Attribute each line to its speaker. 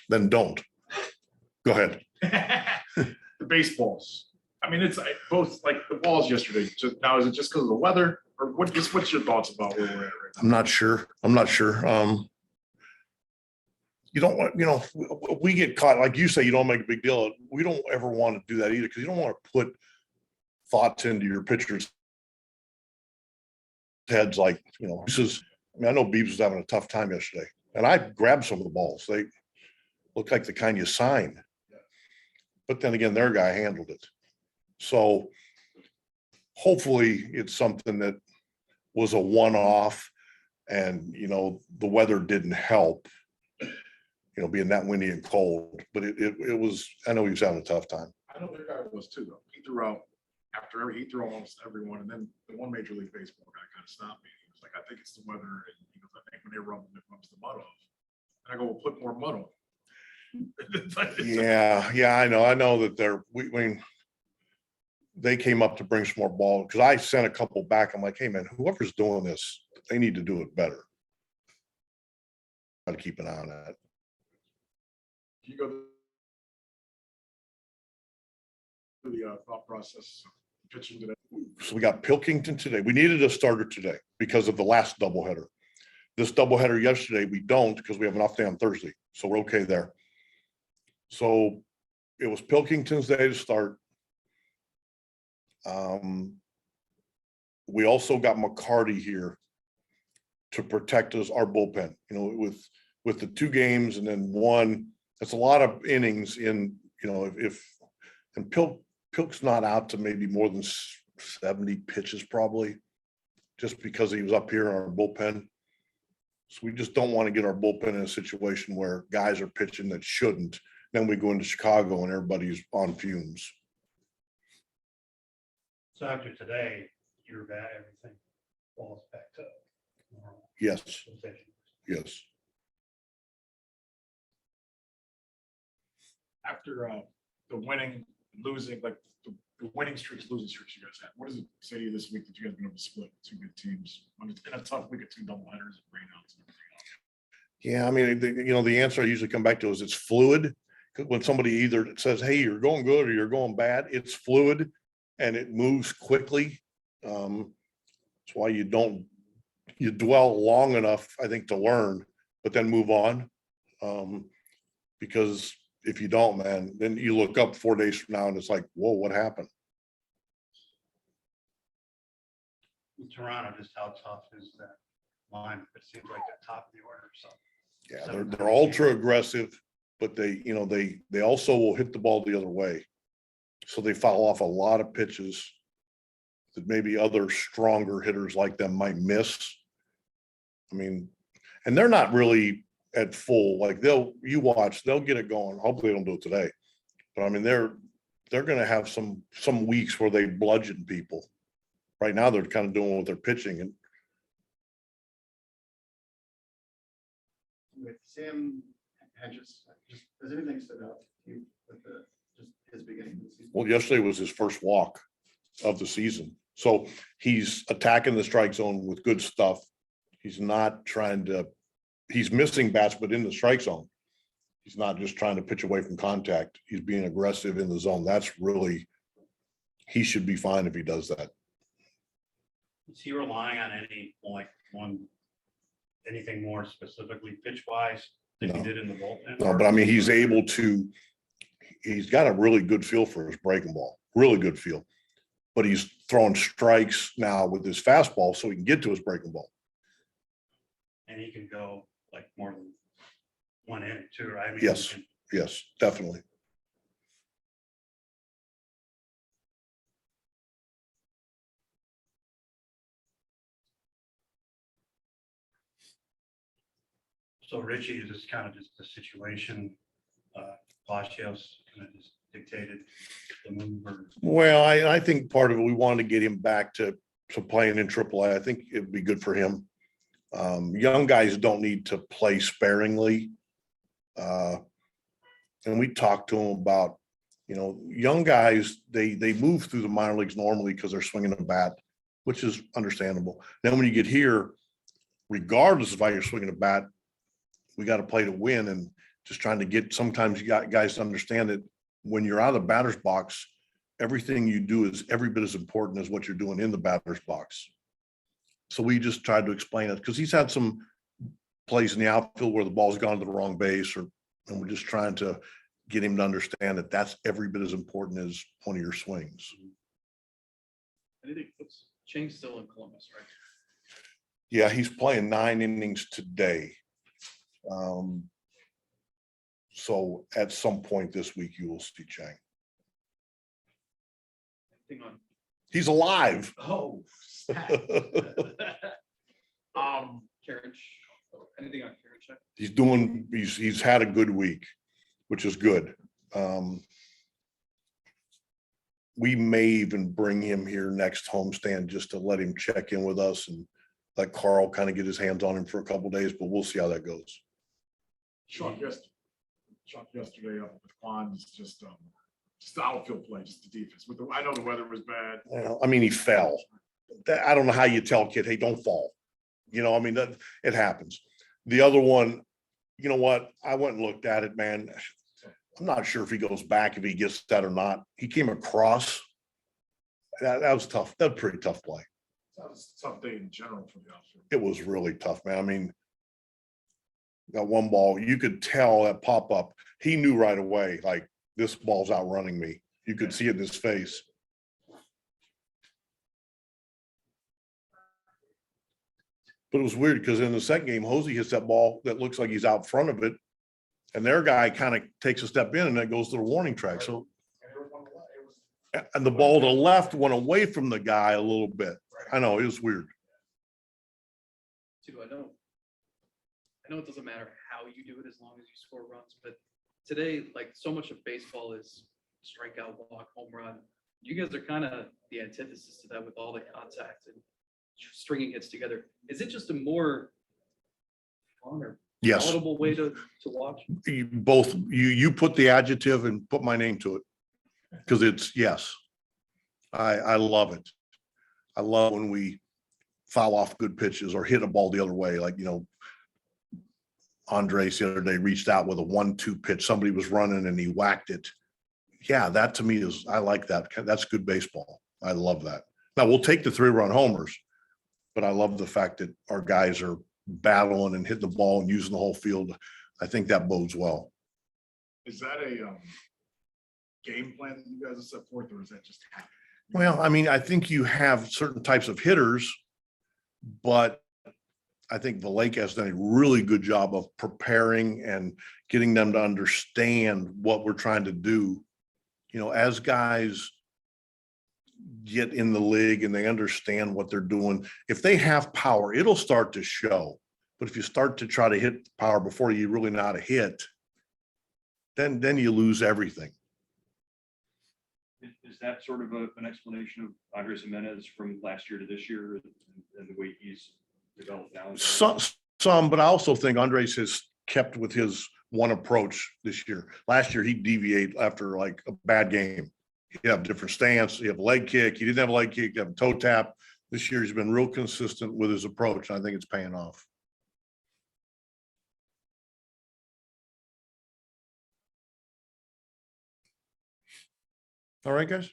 Speaker 1: then don't. Go ahead.
Speaker 2: The baseballs. I mean, it's both like the balls yesterday. Just now, is it just because of the weather, or what's your thoughts about where we're at right now?
Speaker 1: I'm not sure. You don't want, we get caught, like you say, you don't make a big deal. We don't ever want to do that either, because you don't want to put thoughts into your pitchers' heads like, this is, I know Beebs was having a tough time yesterday, and I grabbed some of the balls. They look like the kind you sign. But then again, their guy handled it. So hopefully it's something that was a one-off, and, the weather didn't help, being that windy and cold, but it was, I know he was having a tough time.
Speaker 2: I know their guy was too, though. He threw out he threw almost everyone, and then the one Major League Baseball guy kind of stopped me. He was like, I think it's the weather, and he goes, I think when they rub them, it rubs the mud off. And I go, well, put more mud on.
Speaker 1: Yeah, I know that they came up to bring some more ball, because I sent a couple back. I'm like, hey man, whoever's doing this, they need to do it better. Got to keep an eye on that.
Speaker 2: Can you go through the thought process of pitching today?
Speaker 1: So we got Pilkington today. We needed a starter today because of the last doubleheader. This doubleheader yesterday, we don't, because we have an off day on Thursday. So we're okay there. So it was Pilkington's day to start. We also got McCarty here to protect our bullpen, with the 2 games and then 1. That's a lot of innings in, and Pilk's not out to maybe more than 70 pitches probably, just because he was up here in our bullpen. So we just don't want to get our bullpen in a situation where guys are pitching that shouldn't. Then we go into Chicago and everybody's on fumes.
Speaker 3: So after today, you're back, everything falls back to normal.
Speaker 1: Yes. Yes.
Speaker 2: After the winning, losing, like the winning streaks, losing streaks you guys had, what does it say to you this week that you guys have been able to split 2 good teams when it's been a tough week of 2 doubleheaders and rainouts and everything else?
Speaker 1: Yeah, I mean, the answer I usually come back to is it's fluid. When somebody either says, hey, you're going good or you're going bad, it's fluid and it moves quickly. That's why you dwell long enough, I think, to learn, but then move on. Because if you don't, man, then you look up 4 days from now and it's like, whoa, what happened?
Speaker 3: In Toronto, just how tough is that line? It seems like the top of the order. So
Speaker 1: Yeah, they're ultra aggressive, but they also will hit the ball the other way. So they foul off a lot of pitches that maybe other stronger hitters like them might miss. I mean, and they're not really at full, like they'll get it going. Hopefully they don't do it today. But I mean, they're going to have some weeks where they bludgeon people. Right now they're kind of doing what they're pitching. And
Speaker 4: with Sam Hedges, has anything stood out to you with just his beginning of the season?
Speaker 1: well, yesterday was his first walk of the season. So he's attacking the strike zone with good stuff. He's not he's missing bats, but in the strike zone. He's not just trying to pitch away from contact. He's being aggressive in the zone. He should be fine if he does that.
Speaker 3: is he relying on anything more specifically pitch wise than he
Speaker 1: No.
Speaker 3: did in the bullpen?
Speaker 1: No, but I mean, he's got a really good feel for his breaking ball, really good feel. But he's throwing strikes now with his fastball so he can get to his breaking ball.
Speaker 3: And he can go like more than 1 inning too, right? I mean,
Speaker 1: Yes. Yes, definitely.
Speaker 3: So Richie is just kind of just the situation. Palacios kind of just dictated the move.
Speaker 1: Well, I think part of it, we wanted to get him back to playing in AAA. I think it'd be good for him. Young guys don't need to play sparingly. And we talked to him about, young guys, they move through the minor leagues normally because they're swinging a bat, which is understandable. Then when you get here, regardless of how you're swinging a bat, we got to play to win. And just trying to get, sometimes you got guys to understand that when you're out of the batter's box, everything you do is every bit as important as what you're doing in the batter's box. So we just tried to explain it because he's had some plays in the outfield where the ball's gone to the wrong base, and we're just trying to get him to understand that that's every bit as important as one of your swings.
Speaker 5: Anything, what's Chang's still in Columbus, right?
Speaker 1: Yeah, he's playing 9 innings today. So at some point this week, you will see Chang.
Speaker 5: Anything on,
Speaker 1: He's alive.
Speaker 4: Oh.
Speaker 5: Carriage, anything on carriage?
Speaker 1: He's had a good week, which is good. We may even bring him here next homestand just to let him check in with us and let Carl kind of get his hands on him for a couple of days, but we'll see how that goes.
Speaker 2: Shot yesterday up with Quan, just the outfield play, just the defense. I know the weather was bad.
Speaker 1: Well, I mean, he fell. I don't know how you tell a kid, hey, don't fall. You know, I mean, that it happens. The other one, you know what? I went and looked at it, man. I'm not sure if he goes back, if he gets that or not. He came across. That was tough. That was a pretty tough play.
Speaker 2: That was a tough day in general for the outfield.
Speaker 1: It was really tough, man. I mean, got one ball. You could tell that pop up. He knew right away, like, this ball's outrunning me. You could see it in his face. But it was weird because in the second game, Hosey hits that ball that looks like he's out front of it. And their guy kind of takes a step in and then goes to the warning track. So, and the ball to the left went away from the guy a little bit. I know, it was weird.
Speaker 5: Tito, I know it doesn't matter how you do it as long as you score runs, but today, like, so much of baseball is strikeout, walk, home run. You guys are kind of the antithesis to that with all the contact and stringing hits together. Is it just a more fun or
Speaker 1: Yes.
Speaker 5: palatable way to watch?
Speaker 1: You put the adjective and put my name to it. Because it's, yes. I love it. I love when we foul off good pitches or hit a ball the other way. Like, you know, Andres the other day reached out with a 1-2 pitch. Somebody was running and he whacked it. Yeah, that to me is, I like that. That's good baseball. I love that. Now we'll take the 3-run homers, but I love the fact that our guys are battling and hitting the ball and using the whole field. I think that bodes well.
Speaker 2: Is that a game plan that you guys have set forth, or is that just happen?
Speaker 1: Well, I mean, I think you have certain types of hitters, but I think the Lake has done a really good job of preparing and getting them to understand what we're trying to do. You know, as guys get in the league and they understand what they're doing, if they have power, it'll start to show. But if you start to try to hit power before you really know how to hit, then you lose everything.
Speaker 6: Is that sort of an explanation of Andres Jimenez from last year to this year and the way he's developed now?
Speaker 1: Some, but I also think Andres has kept with his one approach this year. Last year, he'd deviate after like a bad game. He'd have a different stance. He'd have a leg kick. He didn't have a leg kick. He'd have a toe tap. This year, he's been real consistent with his approach. I think it's paying off. All right, guys.